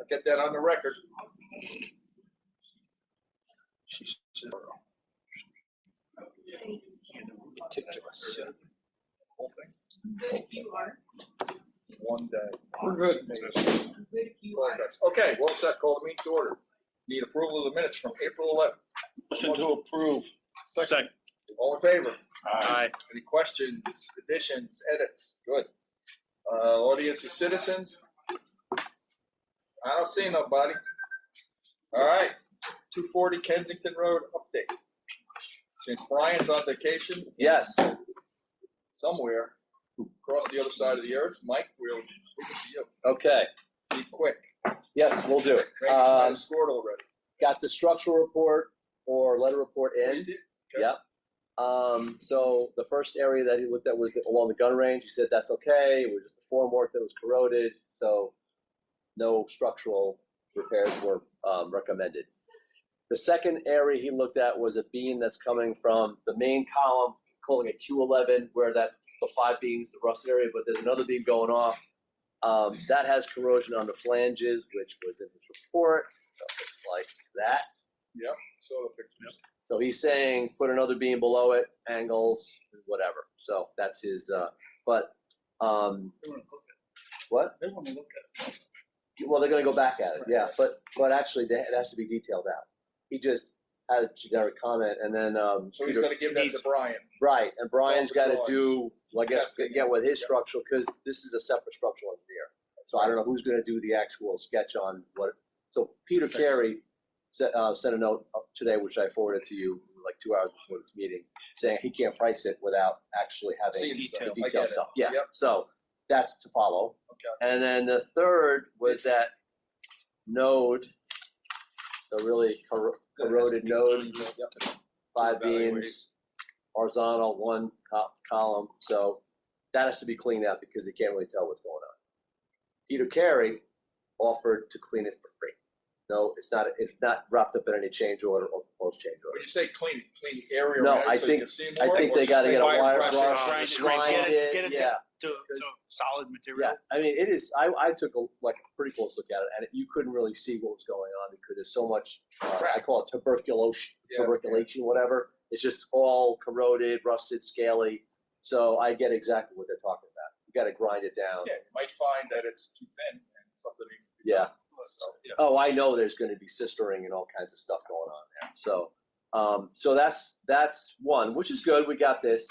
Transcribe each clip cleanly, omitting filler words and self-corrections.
get that on the record. Meticulous. Whole thing. Good if you are. One day. We're good. Good if you are. Okay, well set, call the meeting to order. Need approval of the minutes from April 11th. Motion to approve. Second. All in favor? Aye. Any questions, additions, edits? Good. Audience of citizens? I don't see nobody. All right, 240 Kensington Road update. Since Brian's on vacation Yes, somewhere across the other side of the earth, Mike, we'll leave it to you. okay, Be quick. yes, we'll do it. Maybe you might have scored already. Got the structural report or letter report You in, did? Okay. yep. So the first area that he looked at was along the gun range. He said that's okay, it was just the formwork that was corroded, so no structural repairs were recommended. The second area he looked at was a beam that's coming from the main column, calling it Q11, where the 5 beams, the rusted area, but there's another beam going off. That has corrosion on the flanges, which was in his report, so it's like that. Yep, saw the pictures. So he's saying put another beam below it, angles, whatever. So that's his, but, what? They want to look at it. Well, they're gonna go back at it, yeah, but actually it has to be detailed out. He just had a generic comment and then, So he's gonna give that to Brian. right, and Brian's gotta Drawings. do, well, I guess, Testing. get with his Yep. structural, because this is a separate structural engineer. So I don't know who's gonna do the actual sketch on what, so Peter Carey sent a note today, which I forwarded to you like 2 hours before this meeting, saying he can't price it without actually having Seeing the stuff. I get detailed it. stuff. Yeah, Yep. so that's to follow. Okay. And then the third was that node, the really corroded node, 5 beams, horizontal, 1 column. So that has to be cleaned out because they can't really tell what's going on. Peter Carey offered to clean it for free. No, it's not wrapped up in any change order or proposed change When order. you say clean the area No, around I so you think- can see I more, think or they just gotta make get a wire wire brush brush, it? grind it, get it yeah. to solid material. Yeah, I mean, it is, I took a pretty close look at it, and you couldn't really see what was going on because there's so much, I call it tuberculation, whatever. It's just all corroded, rusted, scaly. So I get exactly what they're talking about. You gotta grind it down. Yeah, you might find that it's too thin and something needs to be Yeah. done. So, Yeah. Oh, I know there's gonna be sistering and all kinds of stuff going on there. So, so that's one, which is good. We got this.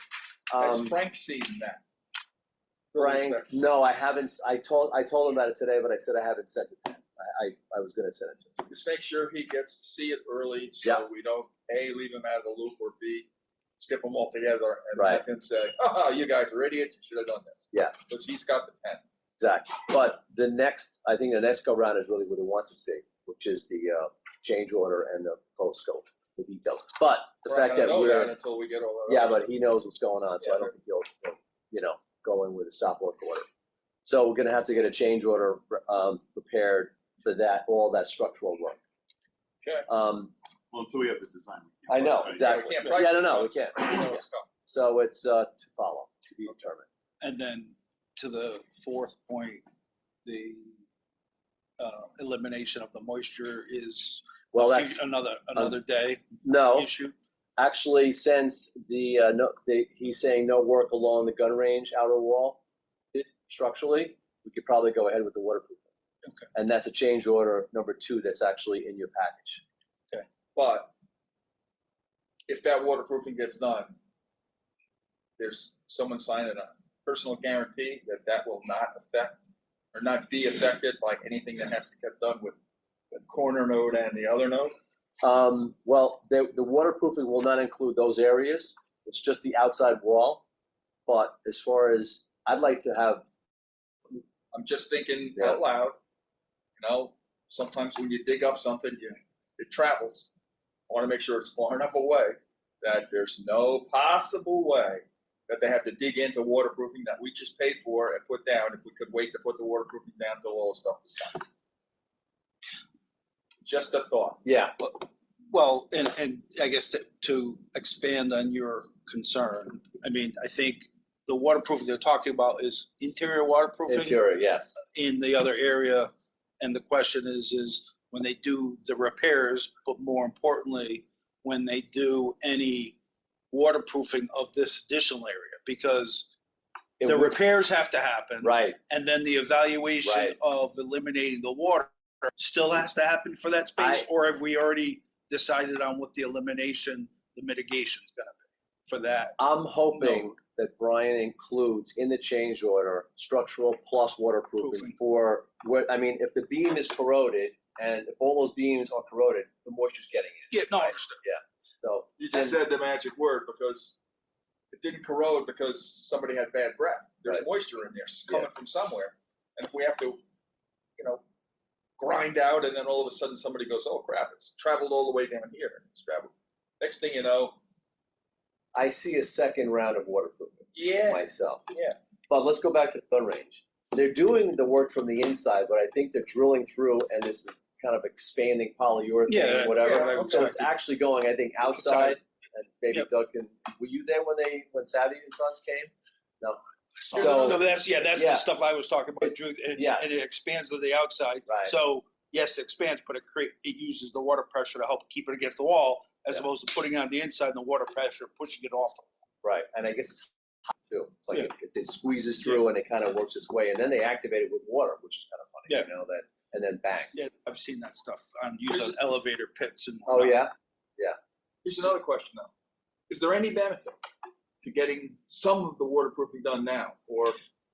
Has Frank seen that? Frank, no, I haven't. I told him about it today, but I said I haven't sent it to him. I was gonna send it to him. Just make sure he gets to see it early, Yeah. so we don't, A, leave him out of the loop, or B, skip them all together and Right. have him say, oh, you guys are idiots, you should have done this. Yeah. Because he's got the pen. Exactly. But I think the next go round is really what he wants to see, which is the change order and the post scope, the details. But the We're fact not gonna that know we're, until we get all that. yeah, other but he knows what's going on, so I don't think he'll go in with a stop work order. So we're gonna have to get a change order prepared for that, all that structural work. Okay. Well, until we have the design. we I can't know, price it. exactly. can't price Yeah, it, no, but we can't. stuff. You know it's coming. So it's to follow, to be determined. And then to the fourth point, the elimination of the moisture is Well, that's, another day no. issue. Actually, since he's saying no work along the gun range outer wall structurally, we could probably go ahead with the waterproofing. Okay. And that's a change order number 2 that's actually in your package. But if that waterproofing gets done, there's someone signing a personal guarantee that that will not affect or not be affected by anything that has to get done with the corner node and the other node. Well, the waterproofing will not include those areas. It's just the outside wall. But as far as, I'd like to have, I'm just thinking Yeah. out loud. You know, sometimes when you dig up something, it travels. I want to make sure it's far enough away that there's no possible way that they have to dig into waterproofing that we just paid for and put down if we could wait to put the waterproofing down till all the stuff is done. Just a thought. yeah, Well, and I guess to expand on your concern, I mean, I think the waterproofing they're talking about is interior waterproofing. interior, yes. In the other area, And the question is when they do the repairs, but more importantly, when they do any waterproofing of this additional area, because It the would- repairs have to happen. Right, And then the evaluation Right. of eliminating the water still has to happen for that space? Or have we already decided on what the elimination, the mitigation's gonna be for that? I'm hoping that Brian includes in the change order, structural plus waterproofing Proofing. for, what, I mean, if the beam is corroded, and if all those beams are corroded, the moisture's getting in. Yeah, no, Right. understood. So, You just said the magic word because it didn't corrode because somebody had bad breath. There's Right. moisture in there, it's coming from somewhere. And if we have to, you know, grind out and then all of a sudden somebody goes, oh crap, it's traveled all the way down here. And it's traveled. Next thing you know, I see a second round of waterproofing yeah, myself. yeah. But let's go back to the gun range. They're doing the work from the inside, but I think they're drilling through and this is kind of expanding polyurethane, Yeah, whatever. yeah, So okay. it's actually going, I think, outside. And maybe Yep. Doug can, were you there when Savvy and Sons came? No. No, that's the Yeah. stuff I was talking about, Drew, and Yes. it expands to the outside. Right. So, yes, it expands, but it uses the water pressure to help keep it against the wall, as Yeah. opposed to putting it on the inside and the water pressure pushing it off. Right, and I guess it's hot too. It's like Yeah. it squeezes through and it kind of works its way, and then they activate it with water, which is kind of funny, Yeah. you know, that, and then bang. Yeah, I've seen that stuff on using elevator pits and. Oh, yeah? Here's another question though. Is there any benefit to getting some of the waterproofing done now, or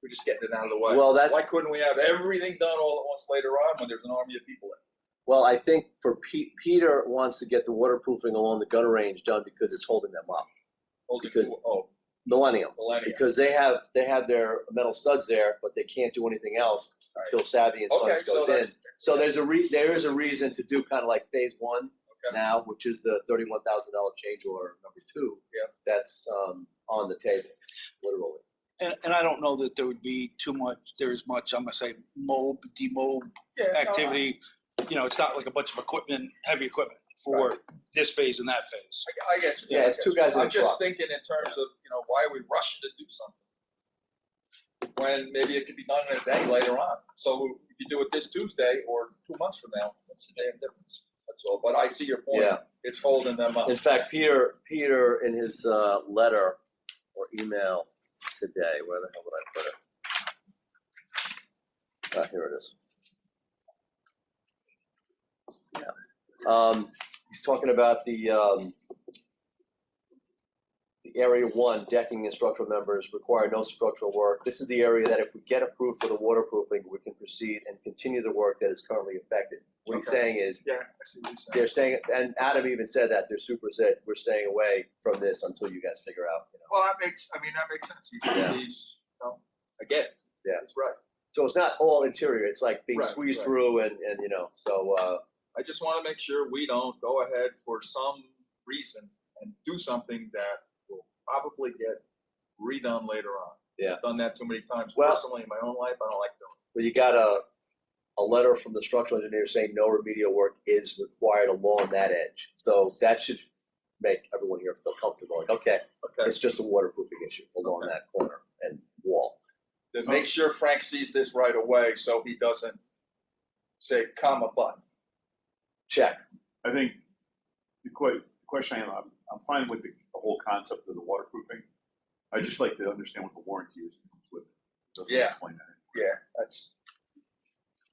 we're just getting it out of the way? Well, that's- Why couldn't we have everything done all at once later on when there's an army of people in? Well, I think for Peter wants to get the waterproofing along the gun range done because it's holding them up. Holding Because- Millennium, millennia. because they have their metal studs there, but they can't do anything else Right. until Savvy and Okay, Sons so goes in. that's. So there is a reason to do kind of like phase one Okay. now, which is the $31,000 change order number 2. Yeah. That's on the table, literally. And I don't know that there would be there's much, I'm gonna say, demob Yeah, no, activity. You know, it's not like a bunch of equipment, heavy equipment for this phase and that phase. I get you. Yeah, it's two guys in a I'm just truck. thinking in terms of, why are we rushing to do something? When maybe it could be done in a day later on. So if you do it this Tuesday or 2 months from now, what's the damn difference? That's all. But I see your point. Yeah. It's holding them up. In fact, Peter in his letter or email today, where the hell did I put it? Here it is. Yeah. He's talking about the area 1 decking and structural members require no structural work. This is the area that if we get approved for the waterproofing, we can proceed and continue the work that is currently affected. What he's Okay. saying is, Yeah, I see what you're saying. they're staying, and Adam even said that, their super said, we're staying away from this until you guys figure out, Well, that makes sense. Yeah. Again. Yeah. That's right. So it's not all interior, it's like being Right, squeezed right. through and, so, I just want to make sure we don't go ahead for some reason and do something that will probably get redone later on. Yeah. I've done that too many times. Well- Personally, in my own life, I don't like doing it. but you got a letter from the structural engineer saying no remedial work is required along that edge. So that should make everyone here feel comfortable, like, okay, Okay. it's just a waterproofing issue along Okay. that corner and wall. Then make sure Frank sees this right away so he doesn't say comma but. Check. I think the question I'm fine with the whole concept of the waterproofing. I just like to understand what the warranty is that comes with it. Doesn't Yeah. explain that. Yeah, that's,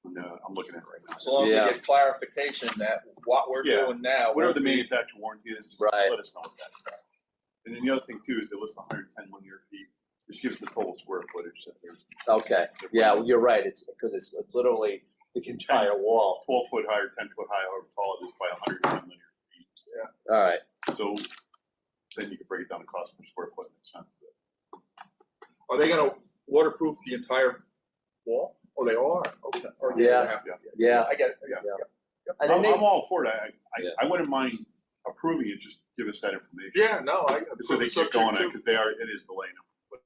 And, I'm looking at it right now. as long as Yeah. we get clarification that what we're Yeah. doing now. Whatever the will be- manufacturer warranty is, just Right. let us know what that's about. And then the other thing too is they list 110 linear feet, which gives the total square footage that there's Okay, yeah, well, you're right, it's, because it's literally the entire wall. 12 foot high or 10 foot high, however tall it is, by 110 linear feet. All right, So then you can break it down to cost per square foot, makes sense. Are they gonna waterproof the entire wall? Oh, they are? Okay. Oh, Yeah. they have to. yeah. I get it. Yeah. And then I'm all for that. Yeah. I wouldn't mind approving it, just give us that information. Yeah, no, So they so keep going on too. it, because it is delaying them. But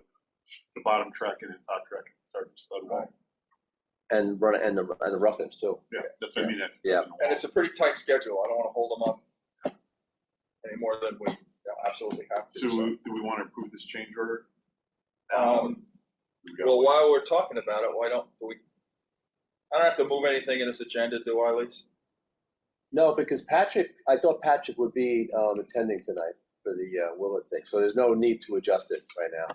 the bottom track and the top track start to stud wall. And and the roughness too. Yeah, that's what I mean. That's Yeah. And it's a pretty tight schedule. I don't wanna hold them up any more than we absolutely have to. So do we want to approve this change order? Um, We got- Well, while we're talking about it, why don't we, I don't have to move anything in this agenda, do I, Lise? No, because Patrick, I thought Patrick would be attending tonight for the Willard thing, so there's no need to adjust it right now.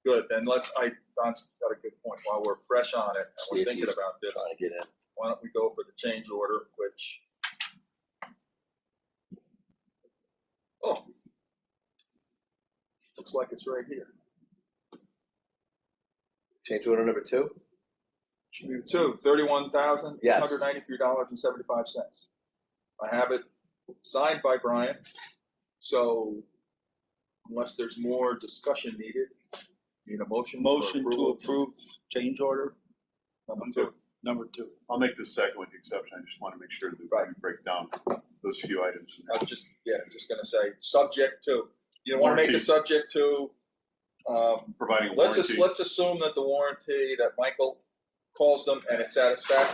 Good, then Don's got a good point. While we're fresh on it, and See we're if thinking he's about this, Trying to get in. why don't we go for the change order, which, oh, looks like it's right here. Change order number 2? $31,193.75. I have it signed by Brian, so unless there's more discussion needed, need a motion. for Motion to approval. approve change order Number 2. number 2. I'll make the second with the exception. I just want to make sure that we break down those few items. I was just gonna say, subject to, you don't wanna make the Warranty. subject to, Providing a let's warranty. assume that the warranty, that Michael calls them and it's satisfactory.